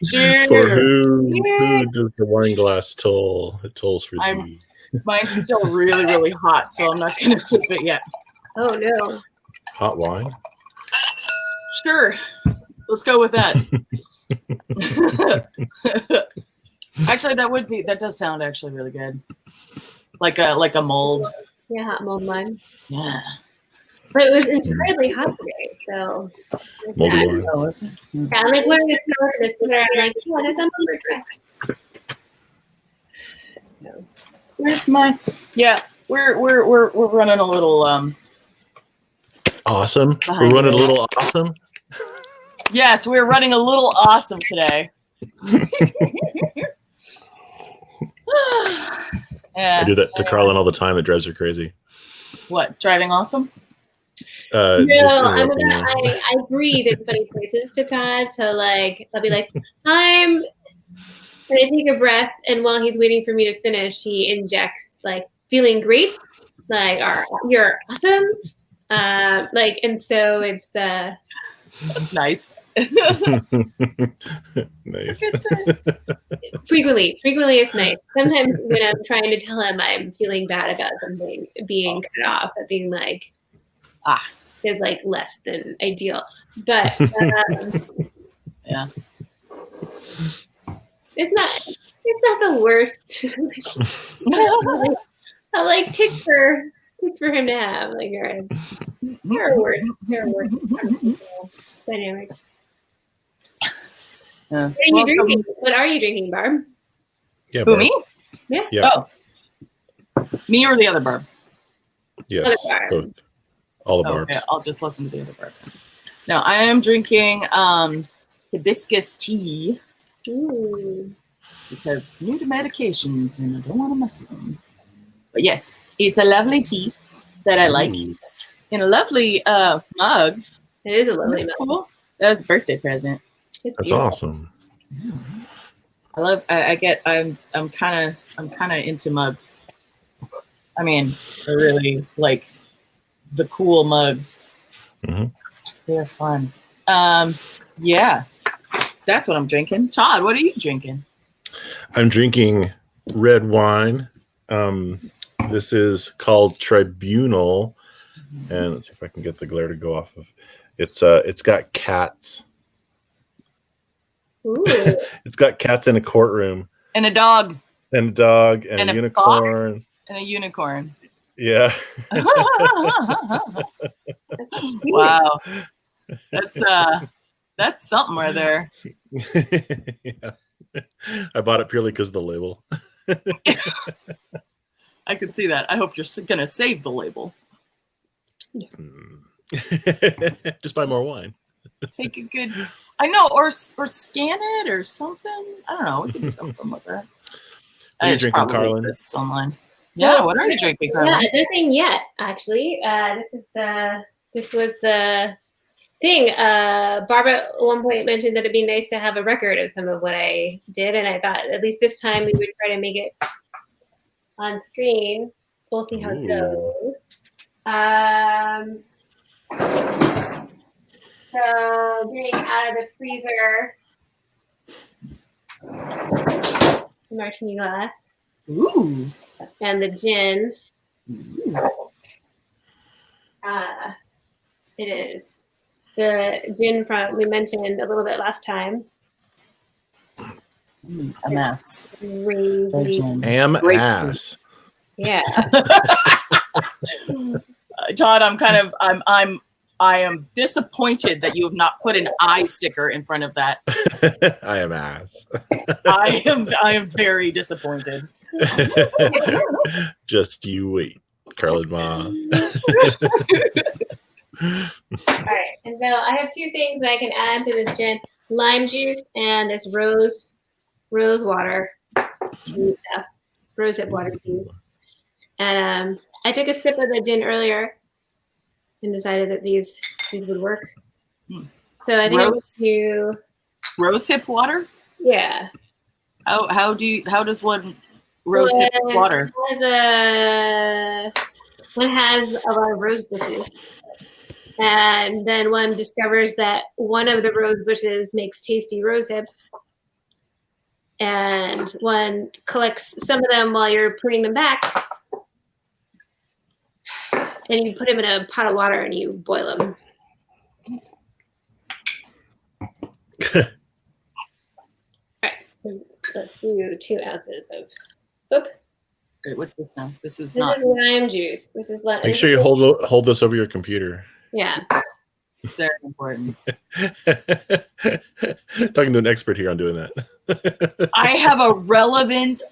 Cheers. For who does the wine glass toll? It tolls for thee. Mine's still really, really hot, so I'm not going to sip it yet. Oh, no. Hot wine? Sure. Let's go with that. Actually, that does sound actually really good. Like a mold. Yeah, hot mold wine. Yeah. But it was incredibly hot today, so. Moldy wine. Oh, is it? Yeah, I'm like, what is this? I'm like, oh, that's on so. Where's my? Yeah, we're running a little Awesome. We're running a little awesome. Yes, we're running a little awesome today. Yeah. I do that to Carlin all the time. It drives her crazy. What? Driving awesome? No, I breathe in funny places to Todd. So like, I'll be like, and I take a breath, and while he's waiting for me to finish, he injects like feeling great, like you're awesome, and so it's that's nice. Nice. Frequently it's nice. Sometimes when I'm trying to tell him I'm feeling bad about something being cut off, of being like, is like less than ideal. But yeah. It's not the worst. I like ticks for him to have. Like, there are worse dynamics. Yeah. What are you drinking? What are you drinking, Barb? Yeah, Who, Barb. me? Yeah. Oh. Me or the other Barb? Yes, other Barb. both. All the Barbs. Okay, I'll just listen to the other Barb. Now, I am drinking hibiscus tea. Ooh. Because new to medications and I don't want to mess with them. But yes, it's a lovely tea that I like. Ooh. In a lovely mug. It is a lovely That's mug. cool. That was a birthday present. It's That's beautiful. awesome. I'm kind of into mugs. I mean, I really like the cool mugs. Mm-hmm. They're fun. Yeah, that's what I'm drinking. Todd, what are you drinking? I'm drinking red wine. This is called Tribunal, and let's see if I can get the glare to go off of. It's got cats. Ooh. It's got cats in a courtroom. And a dog. And a dog and a unicorn. Fox and a unicorn. Yeah. Wow. That's something right there. Yeah. I bought it purely because of the label. I could see that. I hope you're going to save the label. Just buy more wine. Take a good, I know, or scan it or something. I don't know. We can do something with that. What are you drinking, Carlin? Exists online. Yeah. What are you drinking, Carlin? Yeah, nothing yet. Actually, this was the thing. Barbara at one point mentioned that it'd be nice to have a record of some of what I did, and I thought at least this time we would try to make it on screen. We'll see how it goes. So getting out of the freezer, the martini glass. Ooh. And the gin. It is the gin from we mentioned a little bit last time. A mess. Ass. Yeah. Todd, I am disappointed that you have not put an eye sticker in front of that. I am ass. I am very disappointed. Just you wait, Carlin Ma. All right, and so I have two things that I can add to this gin: lime juice and this rose water tea stuff, rose hip water tea. And I took a sip of the gin earlier and decided that these would work. So I think I'm going to rose hip water. Yeah. How does one rose hip water? One has a lot of rose bushes. And then one discovers that one of the rose bushes makes tasty rose hips. And one collects some of them while you're putting them back. And you put them in a pot of water and you boil them. All right, let's do 2 ounces of. Oop. Wait, what's this now? This is This not. is lime juice. This is lime. Make sure you hold this over your computer. Yeah. Very important. Talking to an expert here on doing that. I have a relevant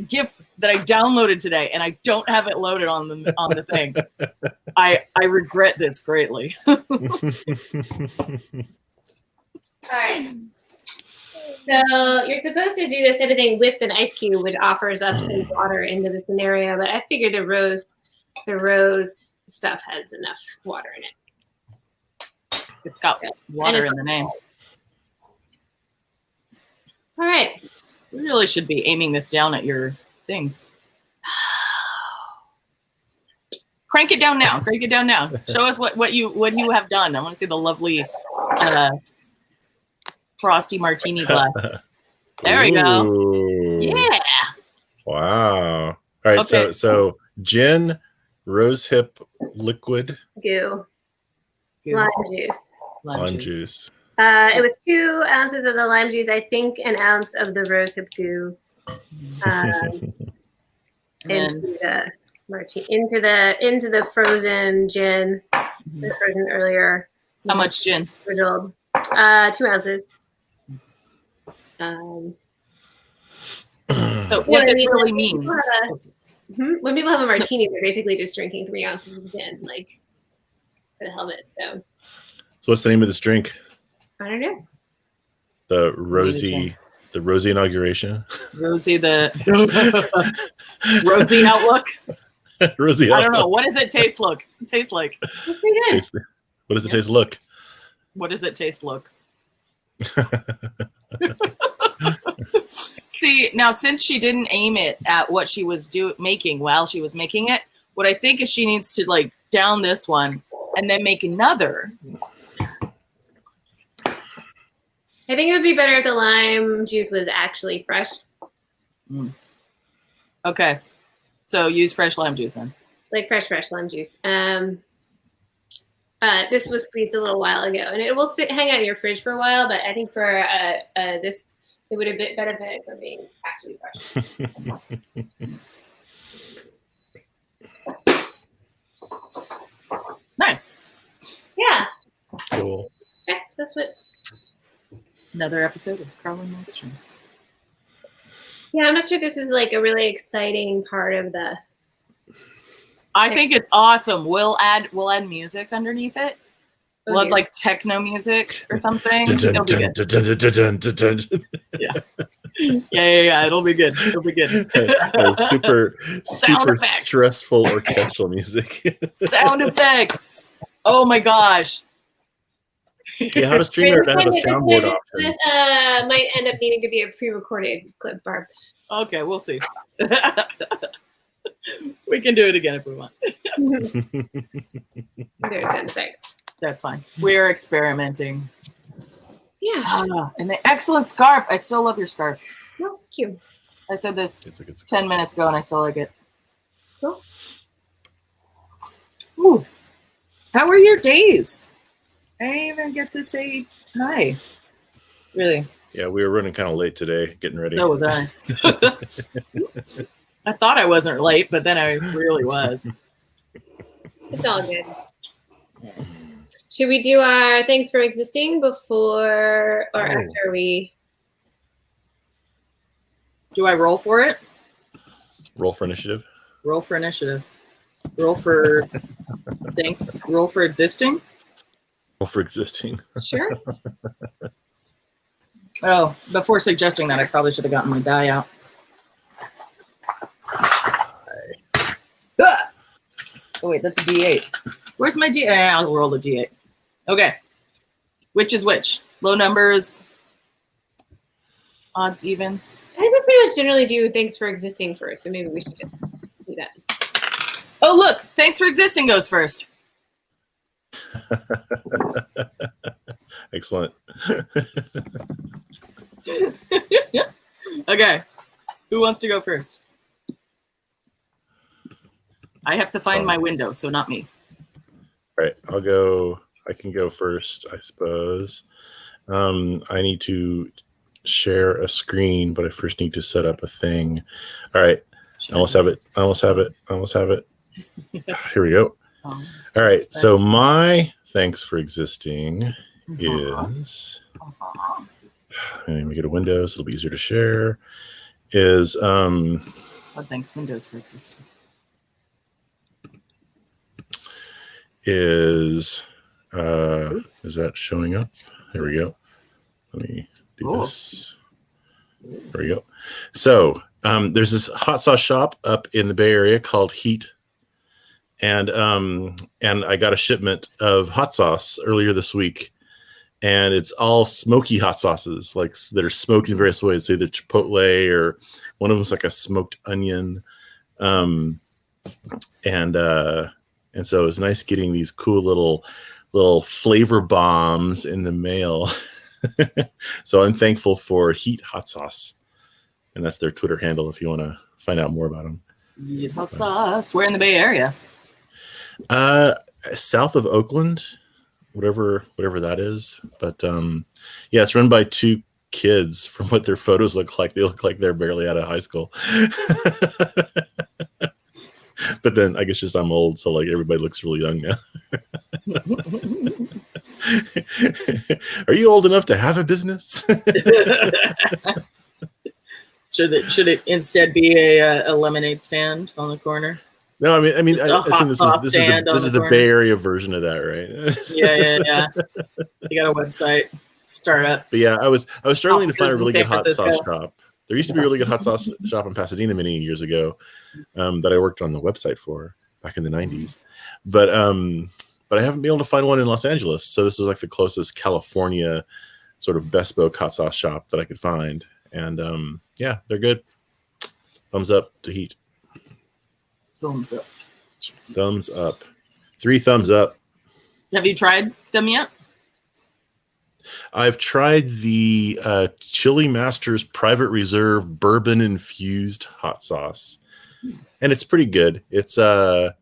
GIF that I downloaded today, and I don't have it loaded on the thing. I regret this greatly. All right. So you're supposed to do this everything with an ice cube, which offers up some water into the scenario. But I figured the rose stuff has enough water in it. It's got water in the name. All right. We really should be aiming this down at your things. Crank it down now. Crank it down now. Show us what you have done. I want to see the lovely frosty martini glass. There we go. Ooh. Yeah. Wow. All right. Okay. So gin, rosehip liquid, Goo. Good. Lime juice. lime juice. It was 2 ounces of the lime juice. I think an ounce of the rosehip goo. Into the into the frozen gin. It was frozen earlier. How much gin? Riddled. 2 ounces. So what this really means. When people have a martini, they're basically just drinking 3 ounces of gin, like for the hell of it. So what's the name of this drink? I don't know. The rosy inauguration. Rosy rosy outlook. Rosy I don't know. What does it taste like? It's pretty good. What does it taste look? What does it taste look? See, now since she didn't aim it at what she was making while she was making it, what I think is she needs to like down this one and then make another. I think it would be better if the lime juice was actually fresh. Okay. So use fresh lime juice then. Like fresh lime juice. This was squeezed a little while ago, and it will hang out in your fridge for a while, but I think for this, it would have been better fit for being actually fresh. Nice. Yeah. Cool. Okay, so that's what. Another episode of Carlin Monstrums. Yeah, I'm not sure this is like a really exciting part of the. I think it's awesome. We'll add music underneath it. We'll add like techno music or something. It'll be good. Yeah. It'll be good. Super effects. stressful orchestral music. Sound effects. Oh my gosh. Yeah, how does Streamer have a soundboard option? This might end up needing to be a pre-recorded clip, Barb. Okay, we'll see. We can do it again if we want. There's sound effect. That's fine. We're experimenting. Yeah. And the excellent scarf. I still love your scarf. Oh, thank you. I said this It's a good 10 minutes ago and I still like it. Cool. Ooh. How were your days? I didn't even get to say hi. Really? Yeah, we were running kind of late today, getting ready. So was I. I thought I wasn't late, but then I really was. It's all good. Should we do our thanks for existing before or after we? Do I roll for it? Roll for initiative. Roll for initiative. Roll for thanks. Roll for existing. Roll for existing. Sure. Oh, before suggesting that, I probably should have gotten my die out. Ah! Oh wait, that's a D8. Where's my D8? I'll roll the D8. Okay. Which is which? Low numbers, odds, evens. I think we pretty much generally do thanks for existing first, so maybe we should just do that. Oh look, thanks for existing goes first. Excellent. Okay. Who wants to go first? I have to find my window, so not me. All right, I'll go. I can go first, I suppose. I need to share a screen, but I first need to set up a thing. All right. I almost have it. I almost have it. I almost have it. Here we go. All right. So my thanks for existing is, let me get a window so it'll be easier to share, is thanks Windows for existing. Is that showing up? There we go. Let me do this. There we go. So there's this hot sauce shop up in the Bay Area called Heat. And I got a shipment of hot sauce earlier this week. And it's all smoky hot sauces, like that are smoked in various ways. So either chipotle or one of them's like a smoked onion. And so it's nice getting these cool little flavor bombs in the mail. So I'm thankful for Heat Hot Sauce. And that's their Twitter handle if you want to find out more about them. Heat Hot Sauce. We're in the Bay Area. South of Oakland, whatever that is. But yeah, it's run by two kids. From what their photos look like, they look like they're barely out of high school. But then I guess just I'm old, so like everybody looks really young now. Are you old enough to have a business? Should it instead be a lemonade stand on the corner? No, I mean, I assume this is the Bay Area version of that, right? Yeah. You got a website, startup. But yeah, I was struggling to find a really good hot sauce shop. There used to be a really good hot sauce shop in Pasadena many years ago that I worked on the website for back in the 90s. But I haven't been able to find one in Los Angeles. So this was like the closest California sort of bespoke hot sauce shop that I could find. And yeah, they're good. Thumbs up to Heat. Thumbs up. Thumbs up. 3 thumbs up. Have you tried them yet? I've tried the Chili Masters Private Reserve bourbon infused hot sauce, and it's pretty good. It's a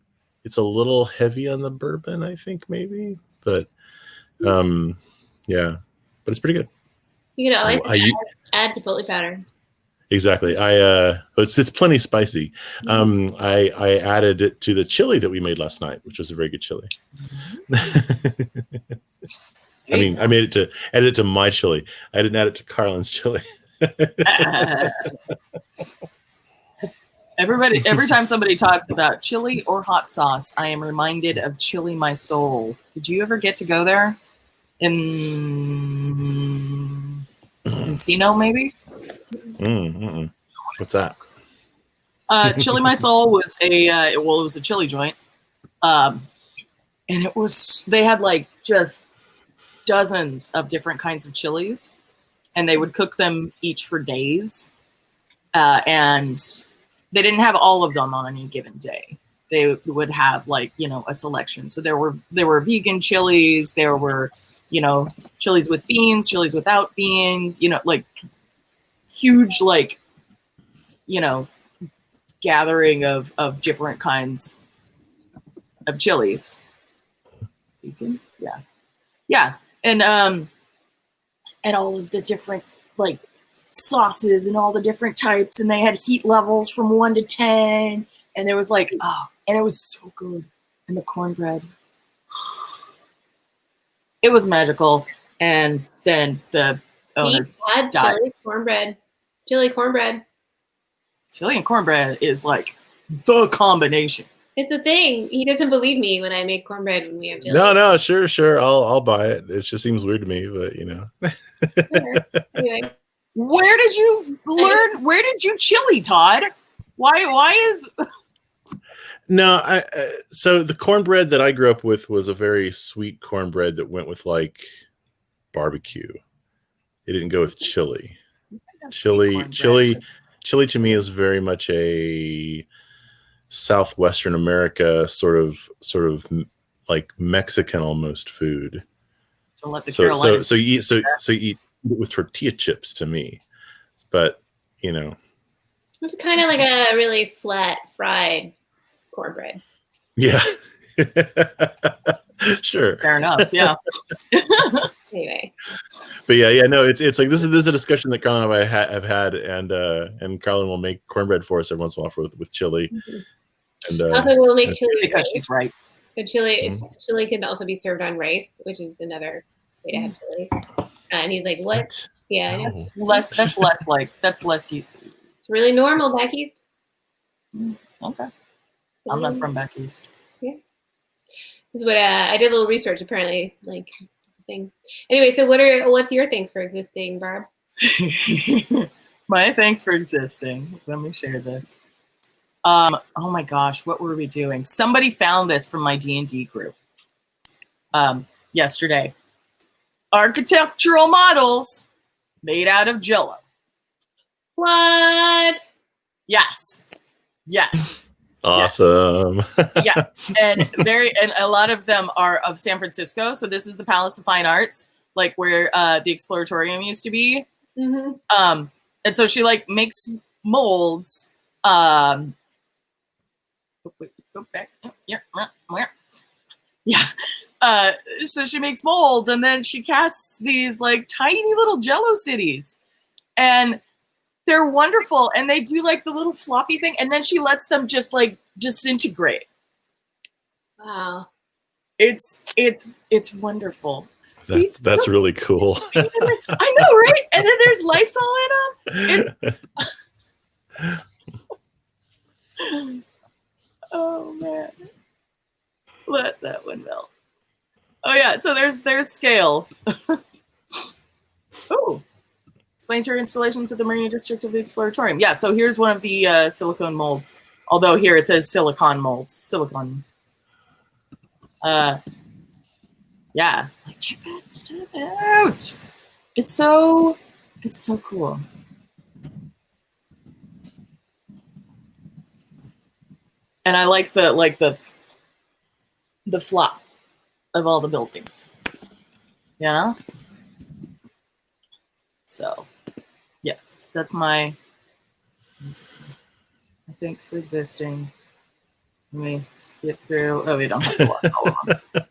little heavy on the bourbon, I think, maybe, but yeah, but it's pretty good. You can always add chipotle powder. Exactly. It's plenty spicy. I added it to the chili that we made last night, which was a very good chili. I mean, I added it to my chili. I didn't add it to Carlin's chili. Every time somebody talks about chili or hot sauce, I am reminded of Chili My Soul. Did you ever get to go there? In Encino, maybe? What's that? Chili My Soul was it was a chili joint. And they had like just dozens of different kinds of chilies, and they would cook them each for days. And they didn't have all of them on any given day. They would have like, a selection. So there were vegan chilies, there were, chilies with beans, chilies without beans, like huge, like, gathering of different kinds of chilies. Yeah. And all of the different like sauces and all the different types, and they had heat levels from 1 to 10, and there was like, and it was so good. And the cornbread, it was magical. And then the owner died. Chili cornbread. Chili and cornbread is like the combination. It's a thing. He doesn't believe me when I make cornbread when we have chili. No, sure. I'll buy it. It just seems weird to me, but Sure. Anyway. Where did you learn? Where did you chili, Todd? Why is? No, so the cornbread that I grew up with was a very sweet cornbread that went with like barbecue. It didn't go with chili. Chili to me is very much a Southwestern America sort of like Mexican almost food. Don't let the So Carolinas. you eat it with tortilla chips to me, but you know, It's kind of like a really flat fried cornbread. yeah. Sure. Fair enough. Yeah. Anyway. But yeah, no, it's like this is a discussion that Carlin and I have had, and Carlin will make cornbread for us every once in a while with chili. Mm-hmm. And also, we'll make chili because she's right. The chili, chili can also be served on rice, which is another way to have chili. And he's like, "What? Yeah, no. it's less. It's really normal back east." Okay. I'm not from back east. Yeah. This is what I did a little research. Apparently, like thing. Anyway, so what's your thanks for existing, Barb? My thanks for existing. Let me share this. Oh my gosh, what were we doing? Somebody found this from my D&D group yesterday. Architectural models made out of Jell-O. What? Yes. Awesome. Yes. And a lot of them are of San Francisco. So this is the Palace of Fine Arts, like where the Exploratorium used to be. Mm-hmm. And so she like makes molds. Go back. Yeah. So she makes molds, and then she casts these like tiny little Jell-O cities, and they're wonderful. And they do like the little floppy thing, and then she lets them just like disintegrate. Wow. It's wonderful. That's really cool. I know, right? And then there's lights all in them. Oh man, let that one melt. Oh yeah, so there's scale. Oh, explains your installations at the Marina District of the Exploratorium. Yeah, so here's one of the silicone molds. Although here it says silicon molds. Silicon. Yeah, like check that stuff out. It's so cool. And I like the flop of all the buildings. Yeah. So, yes, that's my thanks for existing. Let me skip through. Oh, we don't have to watch all of them.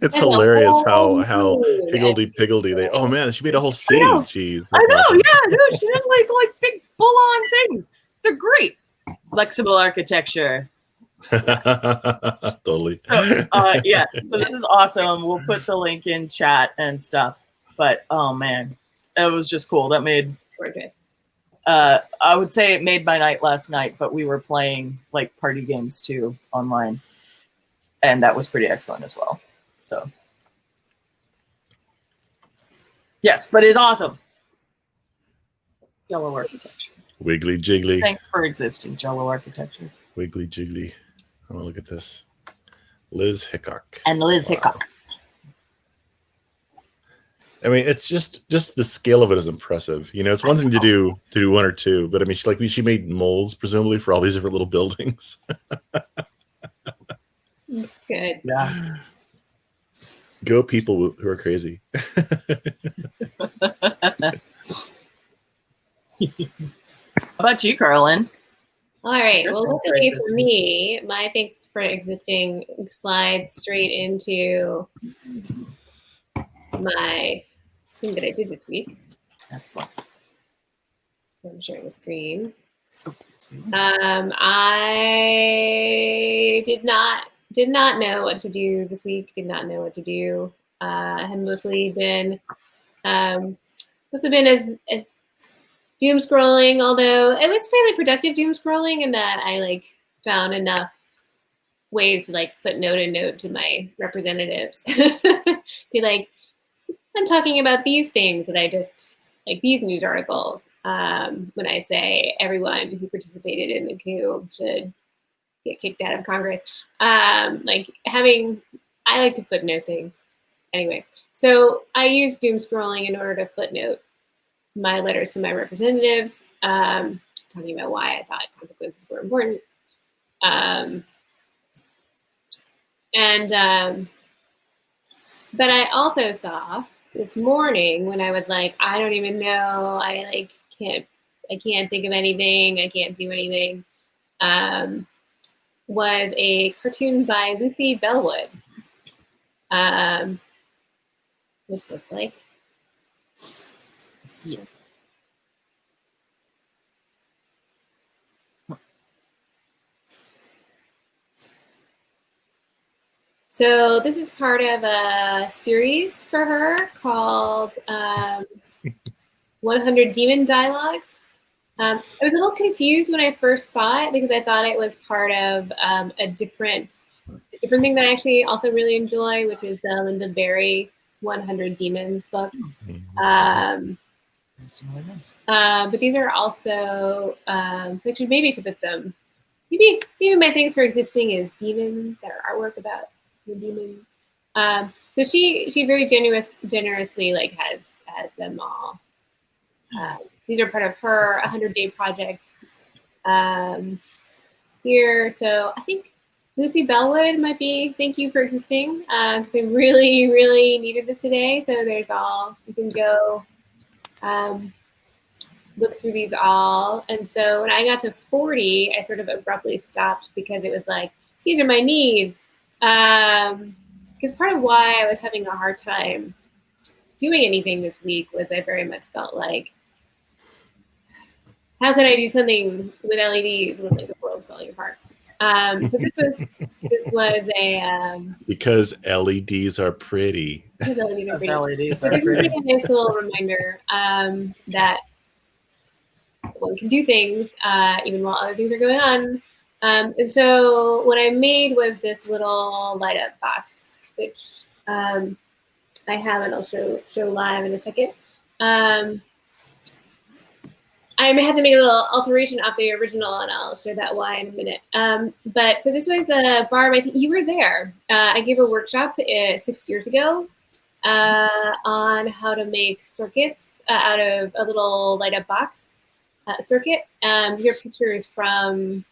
It's hilarious how higgledy-piggledy they. Oh man, she made a whole city. Jeez, I know. awesome. Yeah, no, she does like big full-on things. They're great. Flexible architecture. Totally. So yeah, so this is awesome. We'll put the link in chat and stuff. But oh man, it was just cool. That made gorgeous. I would say it made my night last night, but we were playing like party games too online, and that was pretty excellent as well. So yes, but it's awesome. Jell-O architecture. Wiggly jiggly. Thanks for existing, Jell-O architecture. Wiggly jiggly. Oh, look at this. Liz Hickok. And Liz Hickok. I mean, it's just the scale of it is impressive. You know, it's one thing to do one or two, but I mean, she made molds presumably for all these different little buildings. That's good. Yeah. Go people who are crazy. How about you, Carlin? All right. Well, luckily for me, my thanks for existing slides straight into my thing that I did this week. Excellent. So I'm sharing the screen. I did not know what to do this week. Did not know what to do. Had mostly been as doom scrolling, although it was fairly productive doom scrolling in that I like found enough ways to like footnote a note to my representatives. Be like, I'm talking about these things that I just like these news articles. When I say everyone who participated in the coup should get kicked out of Congress, I like to footnote things. Anyway, so I used doom scrolling in order to footnote my letters to my representatives, talking about why I thought consequences were important. And but I also saw this morning when I was like, I don't even know. I can't think of anything. I can't do anything. Was a cartoon by Lucy Bellwood, which looks like. Let's see it. So this is part of a series for her called 100 Demon Dialogues. I was a little confused when I first saw it because I thought it was part of a different thing that I actually also really enjoy, which is the Linda Berry 100 Demons book. But these are also, so maybe to put them, maybe my things for existing is demons or artwork about the demons. So she very generously like has them all. These are part of her 100-day project here. So I think Lucy Bellwood might be thank you for existing because I really, really needed this today. So there's all, you can go look through these all. And so when I got to 40, I sort of abruptly stopped because it was like, these are my needs. Because part of why I was having a hard time doing anything this week was I very much felt like, how can I do something with LEDs when like the world's falling apart? But this was a because LEDs are pretty. Because LEDs are pretty. LEDs So are this is pretty. like a nice little reminder that one can do things even while other things are going on. And so what I made was this little light up box, which I have and I'll show live in a second. I may have to make a little alteration of the original, and I'll show that why in a minute. But so this was Barb, I think you were there. I gave a workshop 6 years ago on how to make circuits out of a little light up box circuit. These are pictures from,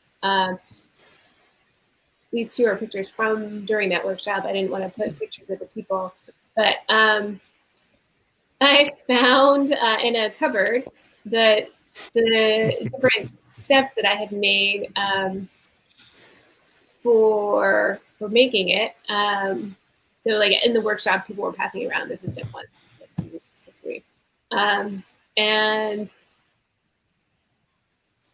these two are pictures from during that workshop. I didn't want to put pictures of the people, but I found in a cupboard the different steps that I had made for making it. So like in the workshop, people were passing around. This is step 1, step 2, step 3. And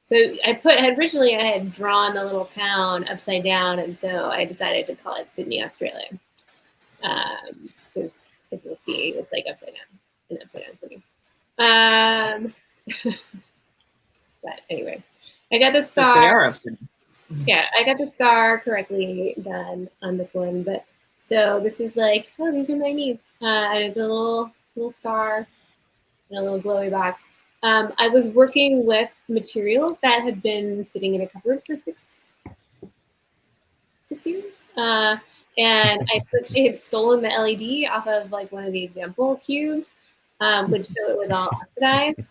so originally I had drawn the little town upside down, and so I decided to call it Sydney, Australia. Because if you'll see, it's like upside down, an upside down Sydney. But anyway, I got the star. They are upside down. Yeah, I got the star correctly done on this one. But so this is like, oh, these are my needs. And it's a little star in a little glowy box. I was working with materials that had been sitting in a cupboard for six years. And I actually had stolen the LED off of like one of the example cubes, which so it was all oxidized.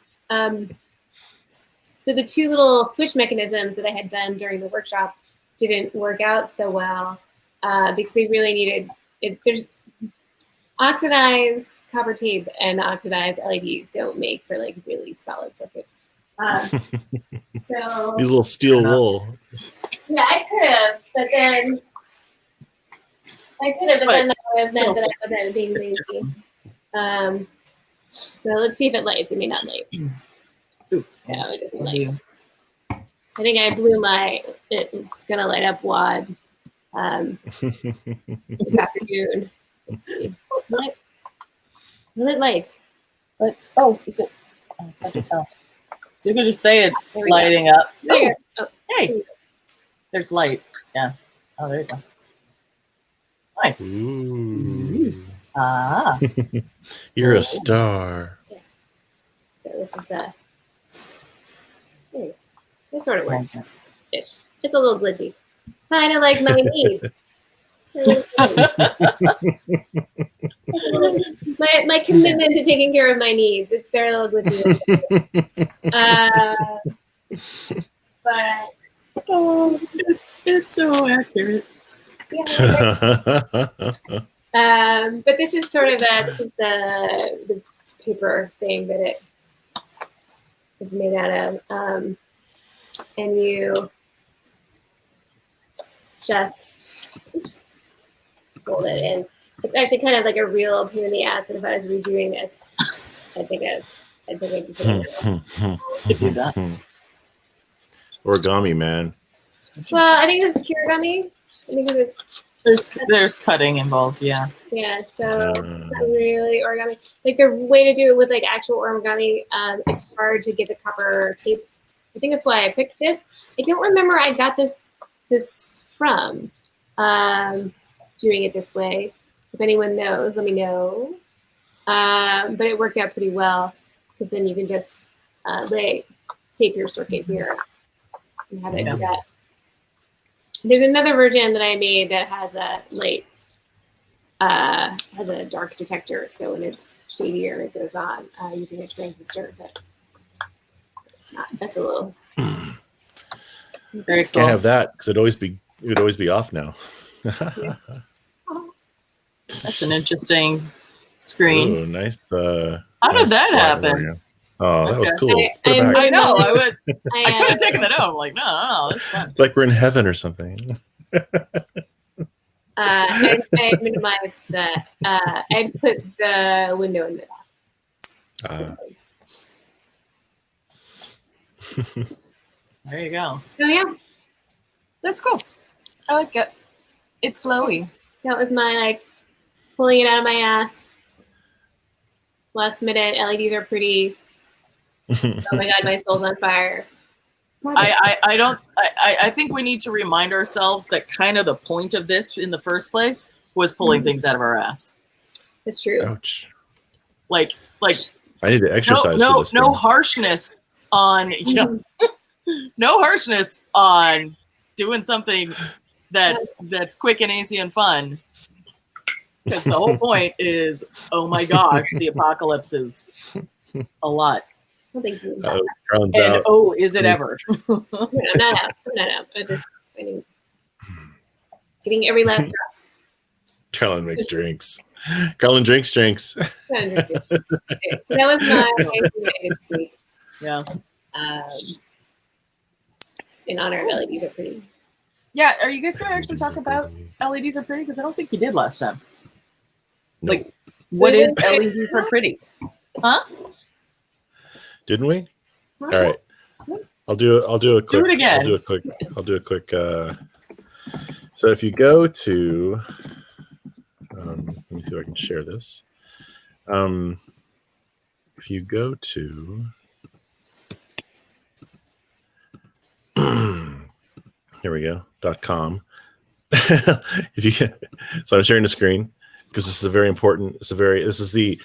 So the two little switch mechanisms that I had done during the workshop didn't work out so well because they really needed it. There's oxidized copper tape and oxidized LEDs don't make for like really solid circuits. So These little steel wool. Yeah, I could have, but then that would have meant that I would have been lazy. So let's see if it lights. It may not light. No, it doesn't light. I think I blew it's gonna light up WAD this afternoon. Let's see. Will it light? Oh, is it? Oh, it's hard to tell. You can just say it's lighting up. There. Oh, hey, there's light. Yeah. Oh, there you go. Nice. Ooh. Ah. You're a star. Yeah. So this is the. There you go. That sort of works. Ish. It's a little glitchy. Kind of like my needs. my commitment to taking care of my needs. They're a little glitchy. But oh, it's so accurate. But this is sort of the paper thing that it is made out of, and you just fold it in. It's actually kind of like a real pain in the ass, and if I was redoing this, I think I'd be doing Could do that. Origami, man. Well, I think it's origami. I think it's there's cutting involved, yeah. yeah. So it's not really origami. Like the way to do it with like actual origami, it's hard to get the proper tape. I think that's why I picked this. I don't remember I got this from doing it this way. If anyone knows, let me know. But it worked out pretty well because then you can just tape your circuit here and have it do that. There's another version that I made that has a light, has a dark detector. So when it's shadier, it goes on using a transistor. But it's not. That's a little. Very cool. Can't have that because it would always be off now. That's an interesting screen. Ooh, nice. How did that happen? Oh, that was cool. I know. I could have taken that out. I'm like, no, that's fun. It's like we're in heaven or something. I minimized that. I put the window in the There you go. Oh yeah, that's cool. I like it. It's glowy. That was my like pulling it out of my ass. Last minute. LEDs are pretty. Oh my god, my soul's on fire. I think we need to remind ourselves that kind of the point of this in the first place was pulling things out of our ass. It's true. Ouch. Like I need to exercise. No harshness on no harshness on doing something that's quick and easy and fun. Because the whole point is, oh my gosh, the apocalypse is a lot. Well, thank you. And oh, is it ever? I'm not out. I'm just getting every last drop. Carolyn makes drinks. Carolyn drinks. That was my yeah. In honor of LEDs are pretty. Yeah, are you guys going to actually talk about LEDs are pretty? Because I don't think you did last time. No. Like, what is LEDs are pretty? Huh? Didn't we? All right. I'll do a quick. Do it again. I'll do a quick. So if you go to, let me see if I can share this. If you go to, here we go. .com. If you can, so I'm sharing the screen because this is a very important. This is the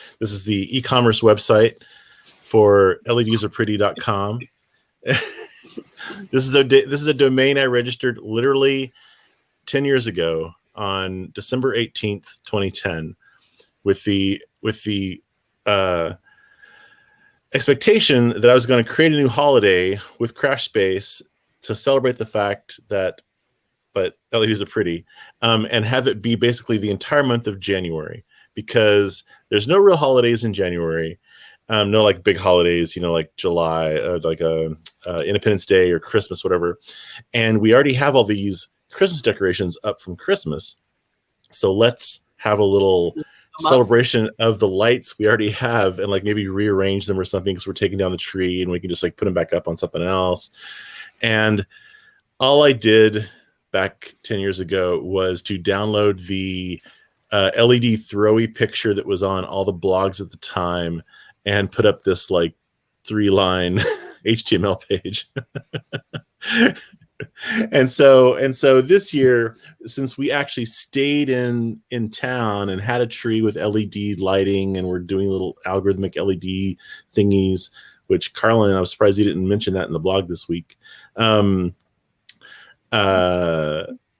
e-commerce website for ledsarePretty.com. This is a domain I registered literally 10 years ago on December 18th, 2010, with the expectation that I was going to create a new holiday with Crash Space to celebrate the fact that LEDs are pretty, and have it be basically the entire month of January, because there's no real holidays in January. No like big holidays, like July, like Independence Day or Christmas, whatever. And we already have all these Christmas decorations up from Christmas. So let's have a little celebration of the lights we already have and like maybe rearrange them or something, because we're taking down the tree and we can just like put them back up on something else. And all I did back 10 years ago was to download the LED throwy picture that was on all the blogs at the time and put up this like 3-line HTML page. and so this year, since we actually stayed in town and had a tree with LED lighting, and we're doing little algorithmic LED thingies, which Carlin, I was surprised you didn't mention that in the blog this week. I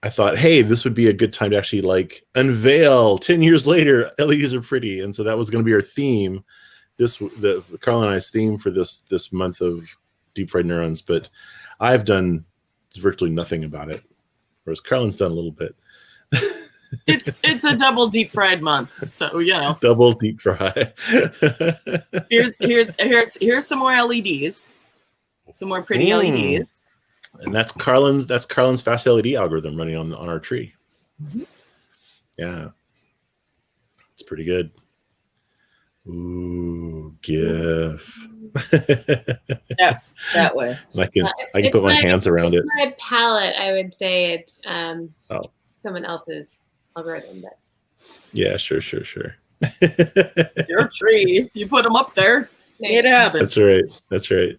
thought, hey, this would be a good time to actually like unveil 10 years later, LEDs are pretty. And so that was going to be our theme. Carl and I's theme for this month of Deep Fried Neurons, but I've done virtually nothing about it, whereas Carlin's done a little bit. It's a double deep fried month, so you know. Double deep fry. Here's some more LEDs, some more pretty LEDs. And that's Carlin's fast LED algorithm running on our tree. Mm-hmm. Yeah, it's pretty good. Ooh, GIF. Yeah, that way. I can put my hands around it. My palette, I would say it's someone else's algorithm, but yeah, sure. It's your tree. You put them up there. It happens. That's right.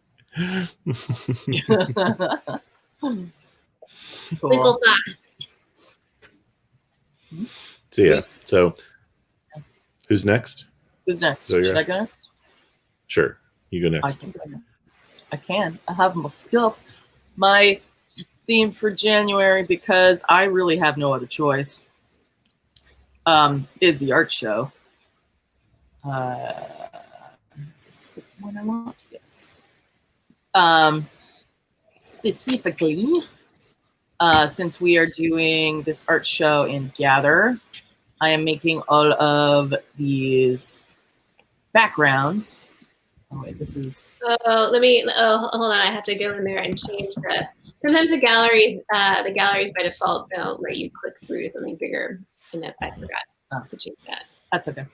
Cool. So yeah. So who's next? Who's next? So Should I go next? Sure. You go next. I can go next. I can. I have my stuff. My theme for January, because I really have no other choice, is the art show. Is this the one I want? Yes. Specifically, since we are doing this art show in Gather, I am making all of these backgrounds. Oh wait, this is. Hold on. I have to go in there and change the. Sometimes the galleries by default don't let you click through to something bigger, and I forgot to change that. That's okay.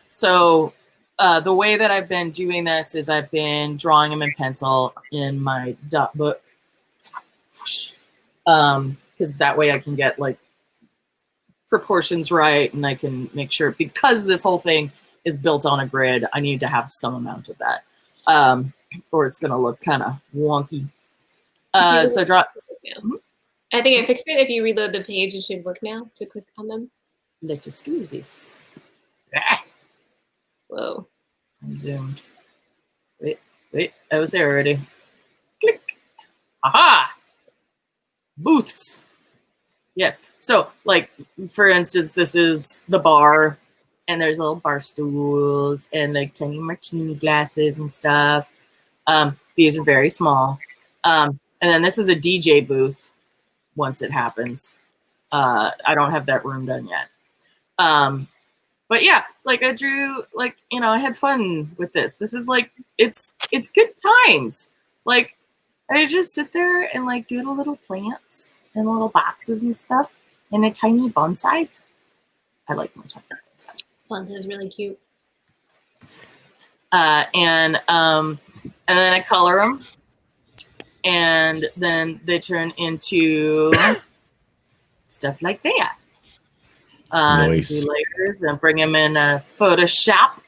So the way that I've been doing this is I've been drawing them in pencil in my dot book, because that way I can get like proportions right, and I can make sure, because this whole thing is built on a grid, I need to have some amount of that, or it's gonna look kind of wonky. So draw. I think I fixed it. If you reload the page, it should work now to click on them. Let us do this. Whoa. I'm zoomed. Wait, I was there already. Click. Aha! Booths. Yes. So, like, for instance, this is the bar, and there's little bar stools and like tiny martini glasses and stuff. These are very small. And then this is a DJ booth once it happens. I don't have that room done yet. But yeah, like I drew, like, you know, I had fun with this. This is like, it's good times. Like, I just sit there and like do the little plants and little boxes and stuff and a tiny bonsai. I like my tiny bonsai. Bonsai is really cute. And then I color them, and then they turn into stuff like that. Nice. Do layers and bring them in Photoshop,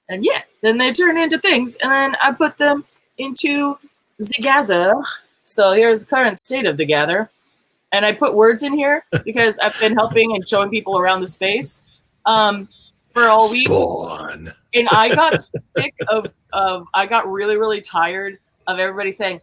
and yeah, then they turn into things, and then I put them into the Gather. So here's the current state of the Gather, and I put words in here because I've been helping and showing people around the space for all week. Spawn. And I got sick of I got really, really tired of everybody saying,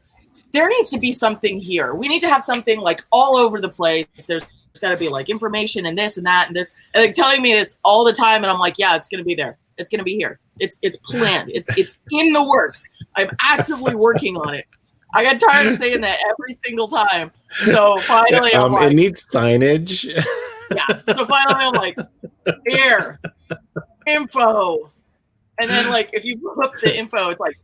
there needs to be something here. We need to have something like all over the place. There's got to be like information and this and that and this, and like telling me this all the time. And I'm like, yeah, it's going to be there. It's going to be here. It's planned. It's in the works. I'm actively working on it. I got tired of saying that every single time. So finally, I'm like, it needs signage. Yeah. So finally, I'm like, here, info. And then, like, if you put up the info, it's like,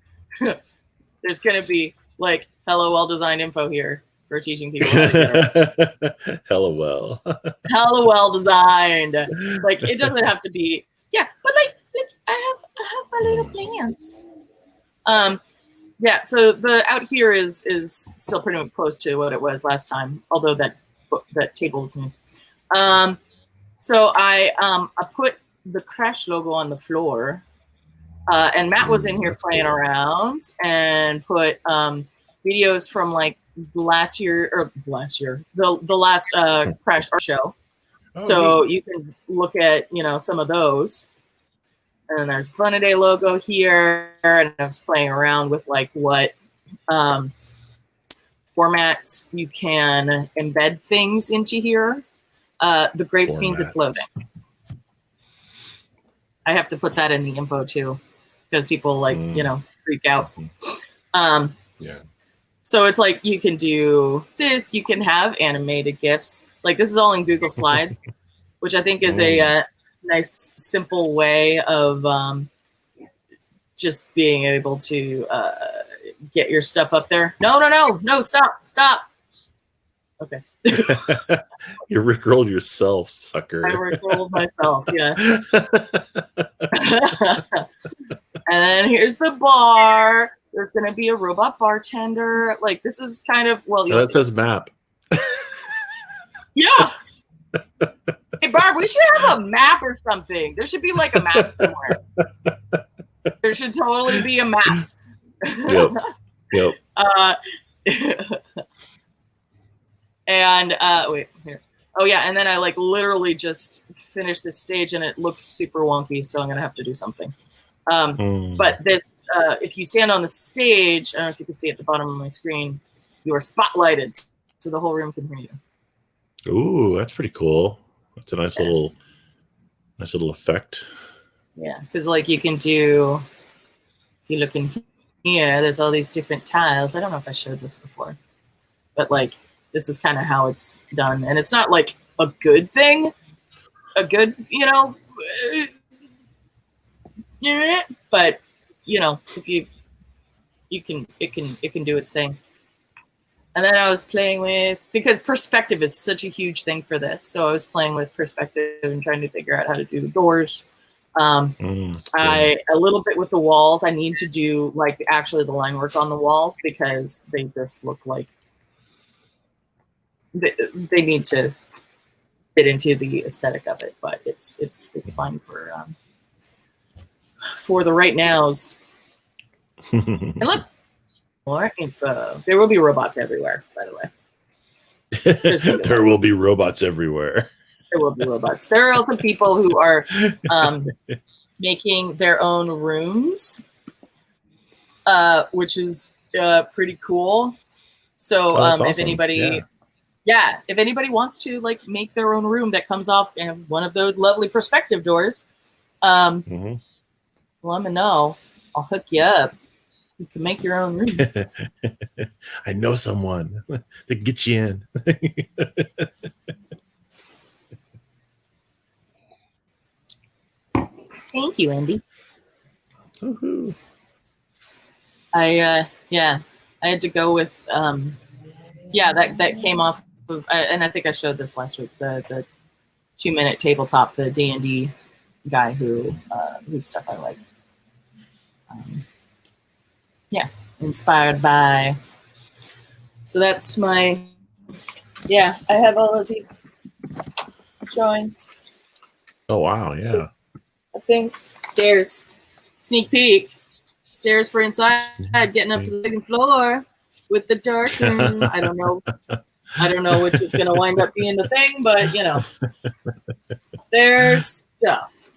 there's going to be, like, hello, well-designed info here for teaching people how to get Hello, well. Hello, well-designed. Like, it doesn't have to be, yeah, but, like I have my little plants. Yeah, so the out here is still pretty much close to what it was last time, although that table is new. So I put the Crash logo on the floor. And Matt was in here playing around and put videos from like the last Crash art show. Oh, so neat. You can look at, you know, some of those. And then there's Fun a Day logo here, and I was playing around with like what formats you can embed things into here. The grapes means it's loading. I have to put that in the info too, because people like, you know, freak out. Yeah. So it's like you can do this. You can have animated GIFs. Like this is all in Google Slides, which I think is a nice, simple way of just being able to get your stuff up there. No, stop. Okay. You rickrolled yourself, sucker. I rickrolled myself, yes. And then here's the bar. There's going to be a robot bartender. Like, this is kind of, well, that says map. Yeah. Hey, Barb, we should have a map or something. There should be like a map somewhere. There should totally be a map. Yep. And wait, here. Oh yeah, and then I like literally just finished this stage and it looks super wonky, so I'm gonna have to do something. But this, if you stand on the stage, I don't know if you can see at the bottom of my screen, you are spotlighted, so the whole room can hear you. Ooh, that's pretty cool. That's a nice little effect. Yeah, because like you can do, if you look in here, there's all these different tiles. I don't know if I showed this before, but like this is kind of how it's done, and it's not like a good thing, a good, you know, but you know, if you can, it can do its thing. And then I was playing with, because perspective is such a huge thing for this, so I was playing with perspective and trying to figure out how to do doors. A little bit with the walls. I need to do like actually the line work on the walls because they just look like they need to fit into the aesthetic of it, but it's fine for the right nows. And look, more info. There will be robots everywhere, by the way. There will be robots everywhere. There will be robots. There are also people who are making their own rooms, which is pretty cool. So awesome. if anybody, if anybody wants to like make their own room that comes off one of those lovely perspective doors, let me know. I'll hook you up. You can make your own room. I know someone that can get you in. Thank you, Andy. Woohoo. I had to go with that came off of, and I think I showed this last week, the 2-minute tabletop, the D&D guy whose stuff I like. Inspired by. So that's my, I have all of these drawings. Oh wow, yeah. Of things. Stairs. Sneak peek. Stairs for inside, getting up to the second floor with the dark room. I don't know which is gonna wind up being the thing, but you know. There's stuff.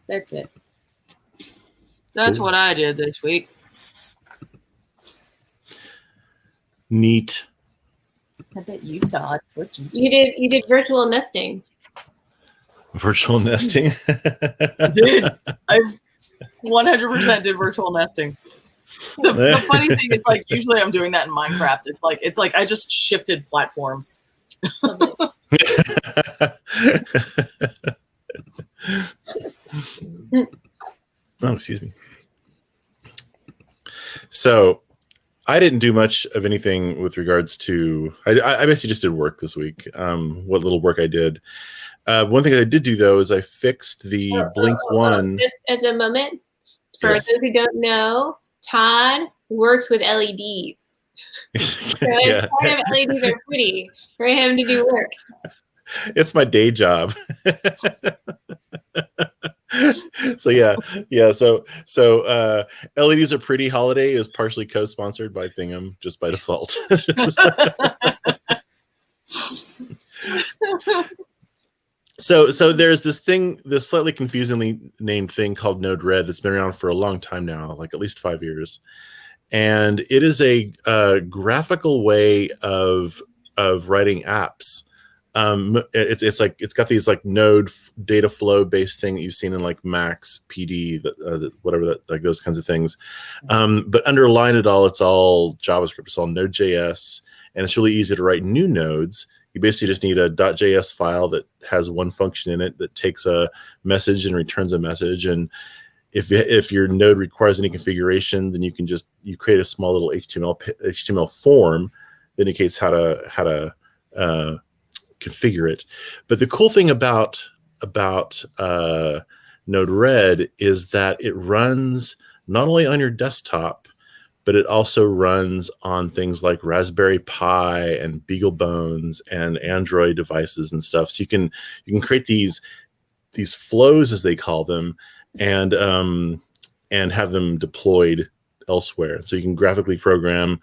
That's it. That's what I did this week. Neat. I bet you, Todd. What you do? You did virtual nesting. Virtual nesting. Dude, I 100% did virtual nesting. The funny thing is, like, usually I'm doing that in Minecraft. It's like I just shifted platforms. Oh, excuse me. So I didn't do much of anything with regards to, I basically just did work this week. What little work I did. One thing I did do though is I fixed the Blink One. Just as a moment, for those who don't know, Todd works with LEDs. So it's kind of LEDs are pretty for him to do work. It's my day job. So LEDs Are Pretty Holiday is partially co-sponsored by Thingham just by default. So there's this thing, this slightly confusingly named thing called Node-RED that's been around for a long time now, like at least 5 years, and it is a graphical way of writing apps it's got these like node data flow based thing that you've seen in like Max, PD, whatever that, like those kinds of things. But underlying it all, it's all JavaScript. It's all Node.js, and it's really easy to write new nodes. You basically just need a .js file that has one function in it that takes a message and returns a message. And if your node requires any configuration, then you create a small little HTML form that indicates how to configure it. But the cool thing about Node-RED is that it runs not only on your desktop, but it also runs on things like Raspberry Pi and BeagleBones and Android devices and stuff. So you can create these flows, as they call them, and have them deployed elsewhere. So you can graphically program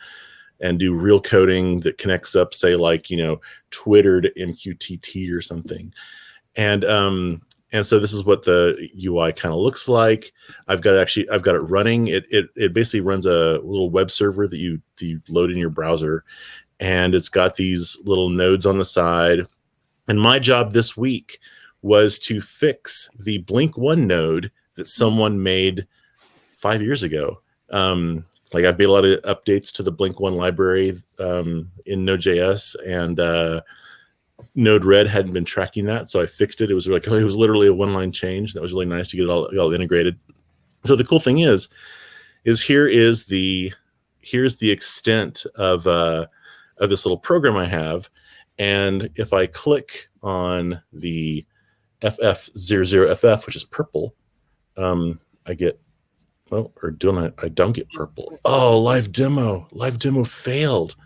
and do real coding that connects up, say, like, Twitter to MQTT or something. And so this is what the UI kind of looks like. I've got it running. It basically runs a little web server that you load in your browser, and it's got these little nodes on the side. And my job this week was to fix the Blink One node that someone made 5 years ago. Like, I've made a lot of updates to the Blink One library in Node.js, and Node-RED hadn't been tracking that, so I fixed it. It was literally a one-line change. That was really nice to get it all integrated. So the cool thing is here's the extent of this little program I have, and if I click on the FF00FF, which is purple, I get. Oh, or don't I don't get purple. Oh, live demo failed.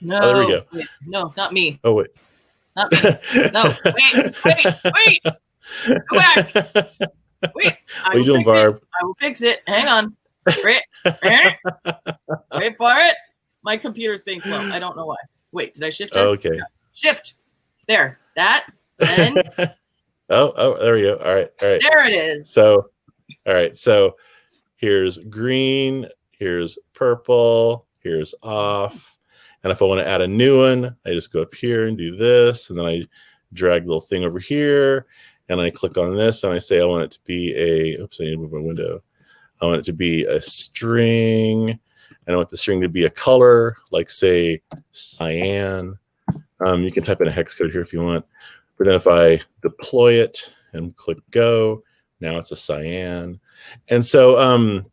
No, oh, there we go. Wait, no, not me. Oh, wait. Not me. No, wait. Go back. Wait. What are you doing, Barb? I will fix it. Hang on. Wait for it. My computer's being slow. I don't know why. Wait, did I shift this? Okay. No. Shift. There. That. Then. oh, there we go. All right. There it is. So, all right. So here's green. Here's purple. Here's off. And if I want to add a new one, I just go up here and do this. And then I drag the little thing over here. And I click on this. And I say I want it to be oops, I need to move my window. I want it to be a string. And I want the string to be a color, like, say, cyan. You can type in a hex code here if you want. But then if I deploy it and click go, now it's a cyan. And so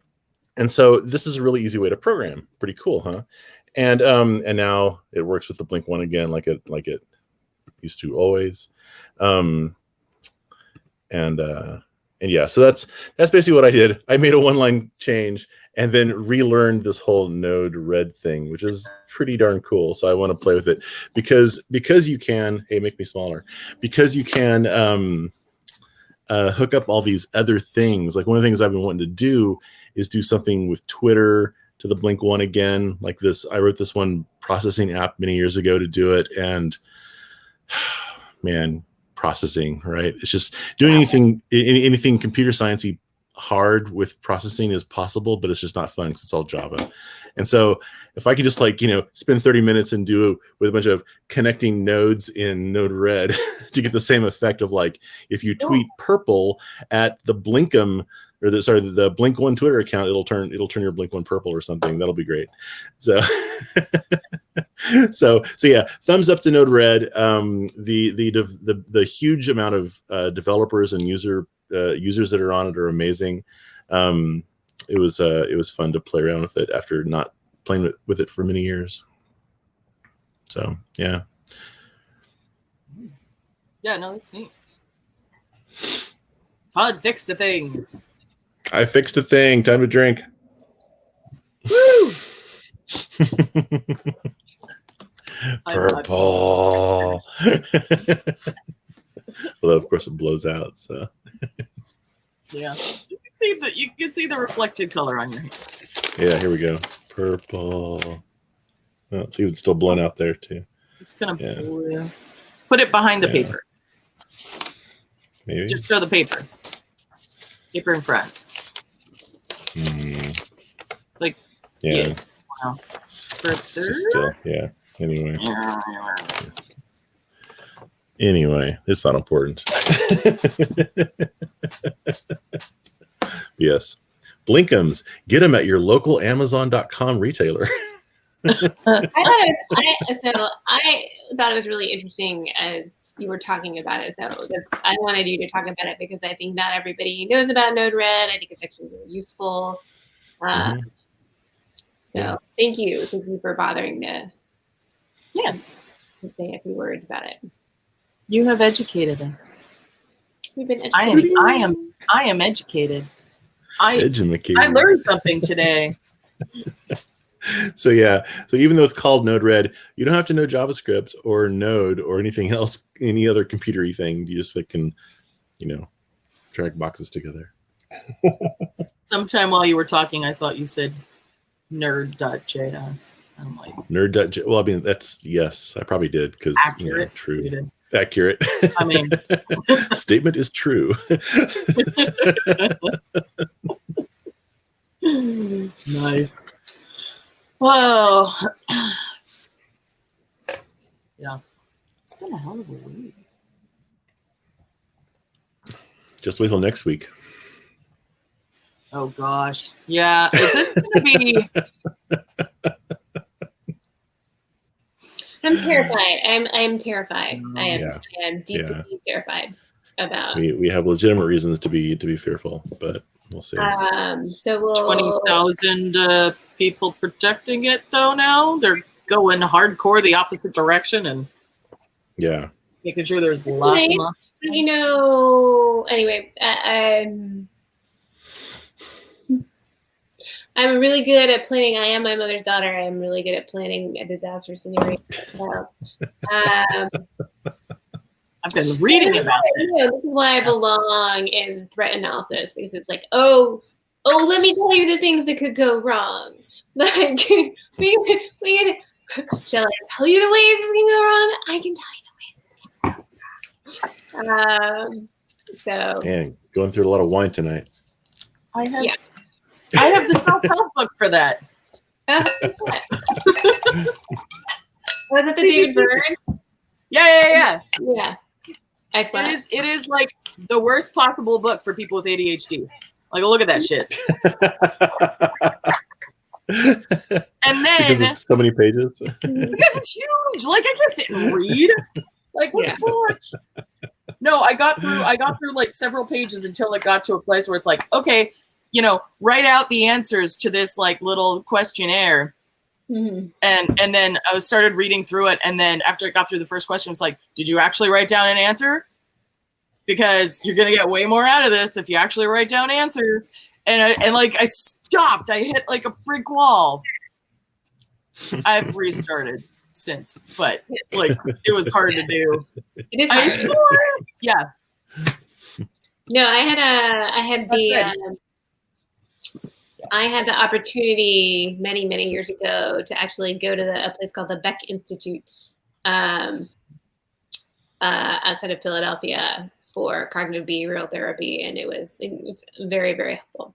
this is a really easy way to program. Pretty cool, huh? And now it works with the Blink One again, like it used to always. And yeah, so that's basically what I did. I made a one-line change and then relearned this whole Node-RED thing, which is pretty darn cool. So I want to play with it because you can. Hey, make me smaller. Because you can hook up all these other things. Like, one of the things I've been wanting to do is do something with Twitter to the Blink One again. Like this, I wrote this one processing app many years ago to do it, and man, processing, right? It's just doing anything computer sciencey hard with processing is possible, but it's just not fun because it's all Java. And so if I could just, like, spend 30 minutes and do with a bunch of connecting nodes in Node-RED to get the same effect of, like, if you tweet purple at the Blinkum, or the Blink One Twitter account, it'll turn your Blink One purple or something. That'll be great. So so yeah, thumbs up to Node-RED. The huge amount of developers and users that are on it are amazing. It was fun to play around with it after not playing with it for many years. So yeah. Yeah, no, that's neat. Todd fixed the thing. I fixed a thing. Time to drink. Woo! Purple. Although, of course, it blows out. So yeah, you can see the reflected color on your hand. Yeah, here we go. Purple. Oh, it's even still blown out there too. It's gonna put it behind the paper. Maybe just show the paper. Paper in front. Like, yeah. Wow. It's just still, yeah. Anyway. Anyway, it's not important. Yes. Blinkums. Get them at your local Amazon.com retailer. I thought it was really interesting as you were talking about it. So I wanted you to talk about it because I think not everybody knows about Node-RED. I think it's actually really useful. So thank you for bothering to say a few words about it. You have educated us. We've been educated. I am educated. I Edumacated. learned something today. So even though it's called Node-RED, you don't have to know JavaScript or Node or anything else, any other computer-y thing. You just can, drag boxes together. Sometime while you were talking, I thought you said nerd.js. I'm like nerd.js. Well, I mean, yes, I probably did because true. Accurate. I mean, statement is true. Nice. Whoa. Yeah. It's been a hell of a week. Just wait till next week. Oh gosh. Yeah. Is this gonna be I'm terrified. I'm terrified. I am deeply terrified about. We have legitimate reasons to be fearful, but we'll see. So we'll 20,000 people protecting it though. Now they're going hardcore the opposite direction and making sure there's lots and lots. Anyway, I'm really good at planning. I am my mother's daughter. I'm really good at planning a disaster scenario. I've been reading about this. This is why I belong in threat analysis, because it's like, oh, let me tell you the things that could go wrong. Like, shall I tell you the ways this can go wrong? I can tell you the ways this can go wrong. Man, going through a lot of wine tonight. I have the self-help book for that. Was it the David Byrne? Yeah. Excellent. It is like the worst possible book for people with ADHD. Like, look at that shit. And then because it's so many pages. Because it's huge. Like, I can't sit and read. Like, what the fuck? No, I got through like several pages until it got to a place where it's like, okay, write out the answers to this like little questionnaire. Mm-hmm. And then I started reading through it, and then after I got through the first question, it's like, did you actually write down an answer? Because you're gonna get way more out of this if you actually write down answers. And I stopped. I hit like a brick wall. I've restarted since, but like it was hard to do. It is hard. Yeah. No, I had the opportunity many years ago to actually go to a place called the Beck Institute outside of Philadelphia for cognitive behavioral therapy, and it's very, very helpful.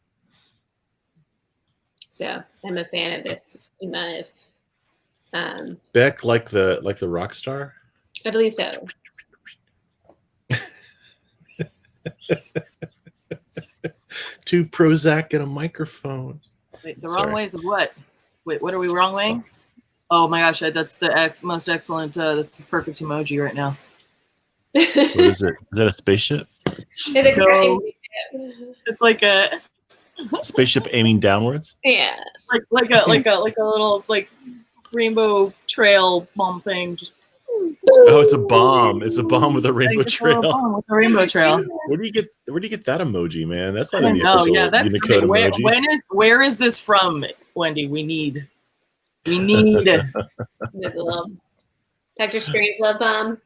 So I'm a fan of this schema. Beck, like the rock star? I believe so. Two Prozac and a microphone. Wait, the wrong ways of what? Wait, what are we wrong way? Oh my gosh, that's the most excellent. That's the perfect emoji right now. What is it? Is that a spaceship? It's like a spaceship aiming downwards. Yeah, like a little like rainbow trail bomb thing. Just oh, it's a bomb. It's a bomb with a rainbow trail. Bomb with a rainbow trail. Where do you get that emoji, man? That's not I in the know. official Yeah, that's Unicode emoji. Where is this from, Wendy? We need. Dr. Strange love bomb.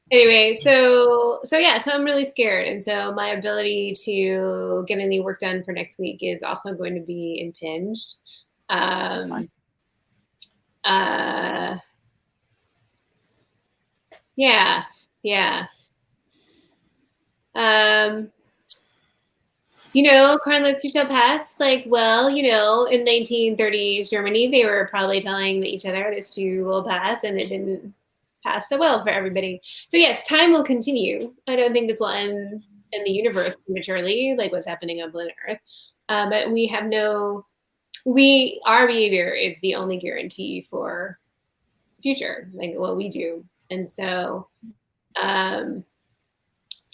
Anyway, so I'm really scared, and so my ability to get any work done for next week is also going to be impinged. Yeah. Karl Pass, like, well, in 1930s Germany, they were probably telling each other this too will pass, and it didn't pass so well for everybody. So yes, time will continue. I don't think this will end in the universe prematurely, like what's happening on planet Earth. But we have our behavior is the only guarantee for future, like what we do. And so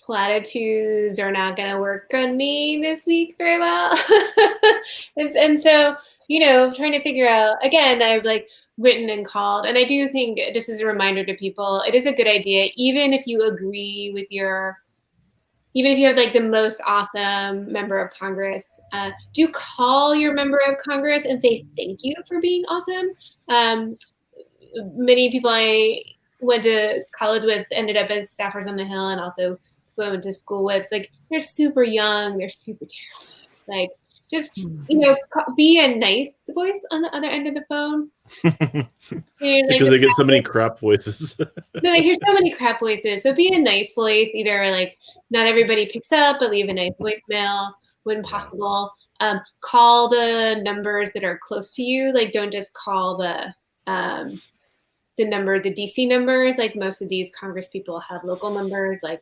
platitudes are not going to work on me this week very well. and so, trying to figure out, again, I've like written and called, and I do think this is a reminder to people, it is a good idea, even if you agree with even if you have like the most awesome member of Congress, do call your member of Congress and say thank you for being awesome. Many people I went to college with ended up as staffers on the Hill, and also who I went to school with. Like, they're super young, they're super talented. Like, just be a nice voice on the other end of the phone. Because they get so many crap voices. No, I hear so many crap voices. So be a nice voice. Either like not everybody picks up, but leave a nice voicemail when possible. Call the numbers that are close to you. Like, don't just call the DC numbers. Like, most of these Congress people have local numbers. Like,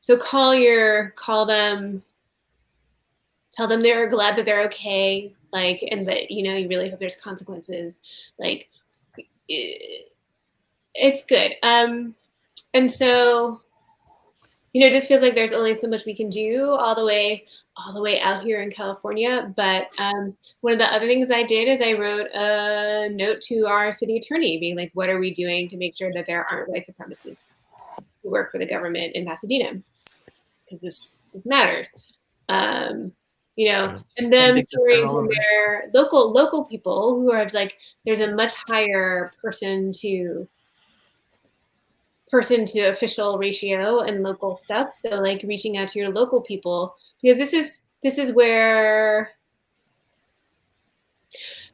so call them, tell them they're glad that they're okay. Like, and that, you really hope there's consequences. Like, it's good. And so, it just feels like there's only so much we can do all the way out here in California. But one of the other things I did is I wrote a note to our city attorney being like, what are we doing to make sure that there aren't white supremacists who work for the government in Pasadena? Because this matters. And them hearing from their local people who are like, there's a much higher person to official ratio and local stuff. So like reaching out to your local people, because this is where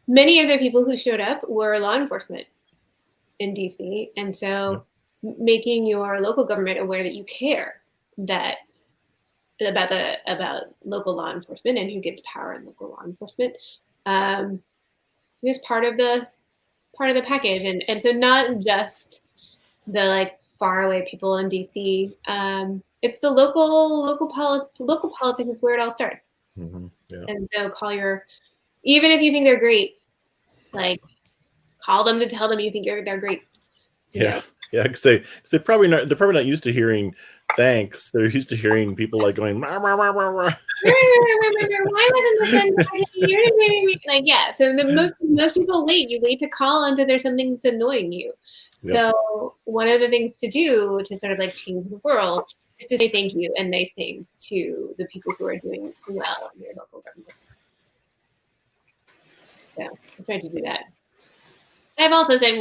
many of the people who showed up were law enforcement in DC. And so making your local government aware that you care about local law enforcement and who gets power in local law enforcement is part of the package. And so not just the like far away people in DC. It's the local politics is where it all starts. Mm-hmm. Yeah. And so even if you think they're great, like call them to tell them you think they're great. Yeah. Yeah, because they're probably not used to hearing thanks. They're used to hearing people like going, "Why wasn't this like, yeah. So most people wait. You wait to call until there's something that's annoying you. So one of the things to do to sort of like change the world is to say thank you and nice things to the people who are doing well in your local government. So I tried to do that. I've also said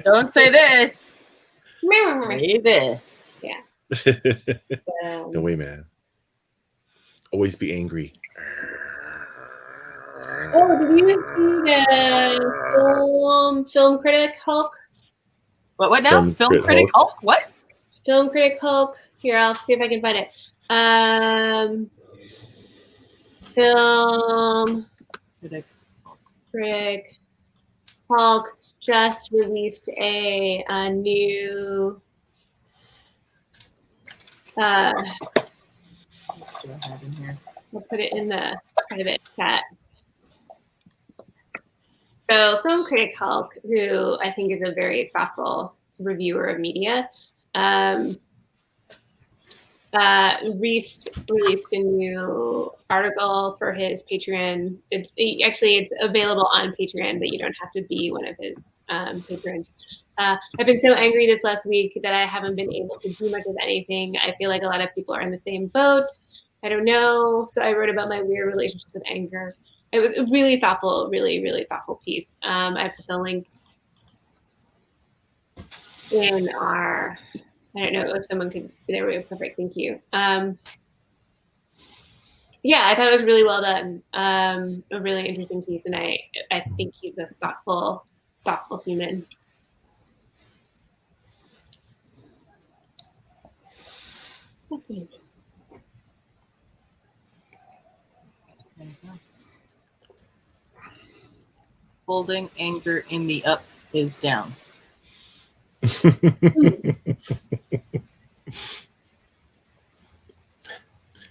Don't say this. Say this. Yeah. No way, man. Always be angry. Oh, did you see the film critic Hulk? What now? Film critic Hulk? What? Film critic Hulk. Here, I'll see if I can find it. Film critic Hulk just released a new Let's do I have in here? I'll put it in the private chat. So film critic Hulk, who I think is a very thoughtful reviewer of media, released a new article for his Patreon. It's available on Patreon, but you don't have to be one of his patrons. I've been so angry this last week that I haven't been able to do much of anything. I feel like a lot of people are in the same boat. I don't know. So I wrote about my weird relationship with anger. It was a really thoughtful, really, really thoughtful piece. I put the link in our, I don't know if someone could, there we go, perfect, thank you. Yeah, I thought it was really well done. A really interesting piece, and I think he's a thoughtful human. Holding anger in the up is down.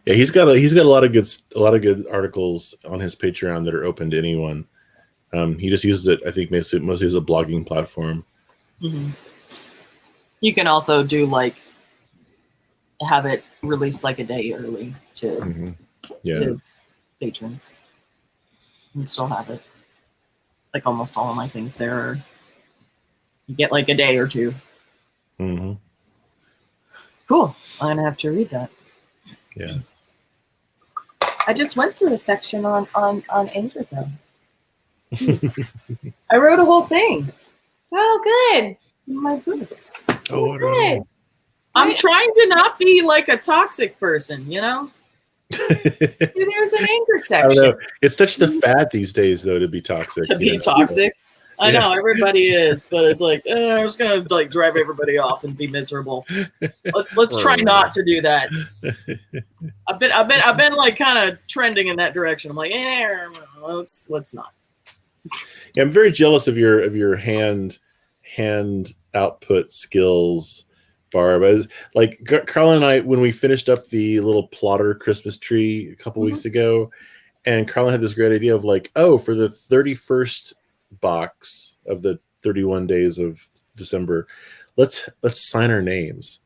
Yeah, he's got a lot of good articles on his Patreon that are open to anyone. He just uses it, I think, mostly as a blogging platform. Mm-hmm. You can also do like have it released like a day early to to patrons, and still have it. Like almost all of my things there are, you get like a day or two. Mm-hmm. Cool. I'm gonna have to read that. Yeah. I just went through a section on anger though. I wrote a whole thing. Oh, good. In my book. Oh, Good. I'm trying to not be like a toxic person, you know? See, there's an anger section. I don't know. It's such the fad these days, though, to be toxic. To be toxic. I know everybody is, but it's like I'm just gonna like drive everybody off and be miserable. Let's try not to do that. I've been like kind of trending in that direction. I'm like, let's not. Yeah, I'm very jealous of your hand output skills, Barb. Like Carla and I, when we finished up the little plotter Christmas tree a couple weeks ago, and Carla had this great idea of like, oh, for the 31st box of the 31 days of December, let's sign our names,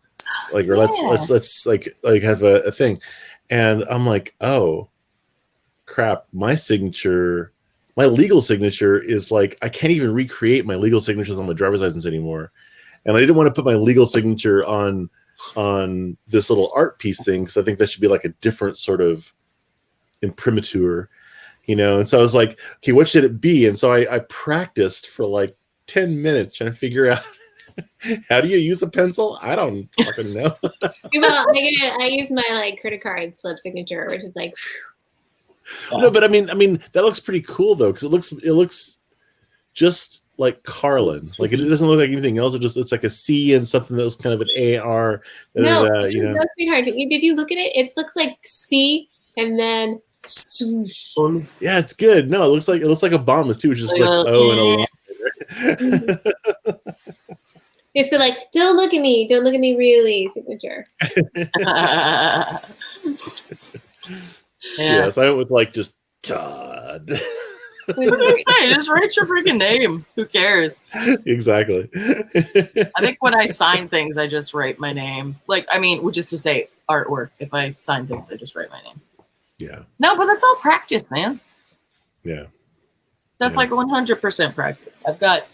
like, or let's like have a thing. And I'm like, oh crap, my legal signature is like, I can't even recreate my legal signatures on my driver's license anymore. And I didn't want to put my legal signature on this little art piece thing, because I think that should be like a different sort of imprimatur, you know? And so I was like, okay, what should it be? And so I practiced for like 10 minutes trying to figure out how do you use a pencil? I don't fucking know. Well, I use my like credit card slip signature, which is like. No, but I mean that looks pretty cool though, because it looks just like Carlin. Like it doesn't look like anything else. It's like a C and something that was kind of an AR. No, you know. No, sweetheart. Did you look at it? It looks like C and then swoosh. Yeah, it's good. No, it looks like Obama's too, which is like O and a line. It's the like, don't look at me really signature. Yeah, so I went with like just Todd. What did I say? Just write your freaking name. Who cares? Exactly. I think when I sign things, I just write my name. Like, I mean, which is to say artwork. If I sign things, I just write my name. Yeah. No, but that's all practice, man. Yeah. That's like 100% practice. I've got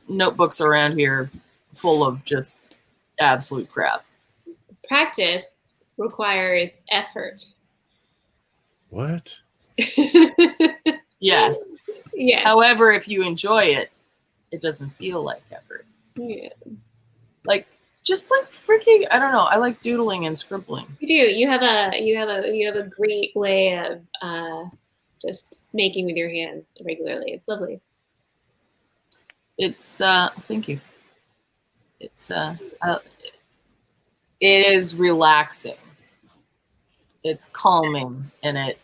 notebooks around here full of just absolute crap. Practice requires effort. What? Yes. Yeah. However, if you enjoy it, it doesn't feel like effort. Yeah. Like just like freaking, I don't know. I like doodling and scribbling. You do. You have a great way of just making with your hands regularly. It's lovely. It's thank you. It's it is relaxing. It's calming, and it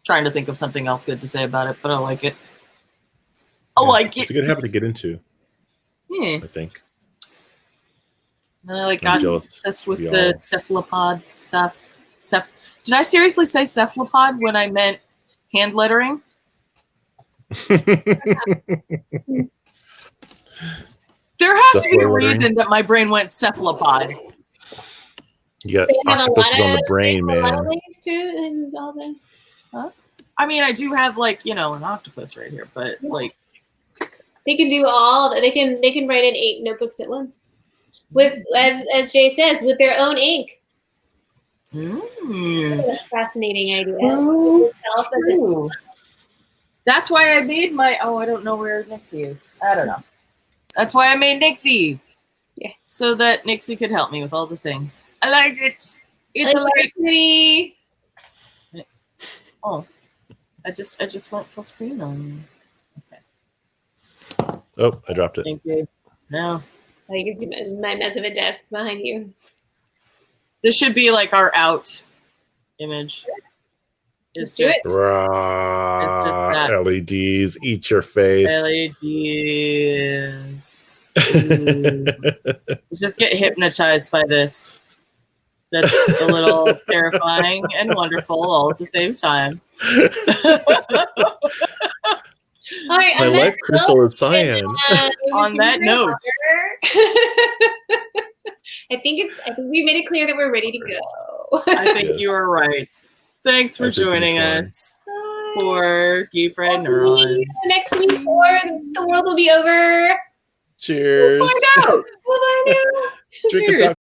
trying to think of something else good to say about it, but I like it. I like it. It's a good habit to get into. Yeah. I think. And I got obsessed with the cephalopod stuff. Did I seriously say cephalopod when I meant hand lettering? There has to be a reason that my brain went cephalopod. You got octopuses on the brain, man. A lot of ways too, and all the. Huh? I mean, I do have like an octopus right here, but like they can do all. They can write in 8 notebooks at once with, as Jay says, with their own ink. That's a fascinating idea. True. That's why I made my. Oh, I don't know where Nixie is. I don't know. That's why I made Nixie. Yeah. So that Nixie could help me with all the things. I like it. It's pretty. Oh, I just went full screen on you. Okay. Oh, I dropped it. Thank you. No. Oh, you can see my mess of a desk behind you. This should be like our out image. It's do it. just Rah, that. LEDs, eat your face. LEDs. Just get hypnotized by this. That's a little terrifying and wonderful all at the same time. All right, My on that life crystal is cyan. On that note, I think we made it clear that we're ready to go. I think you are right. Thanks for joining us for Deep Fried Neurons. Next week, or the world will be over. Cheers. We'll find out. Drink us Cheers. out.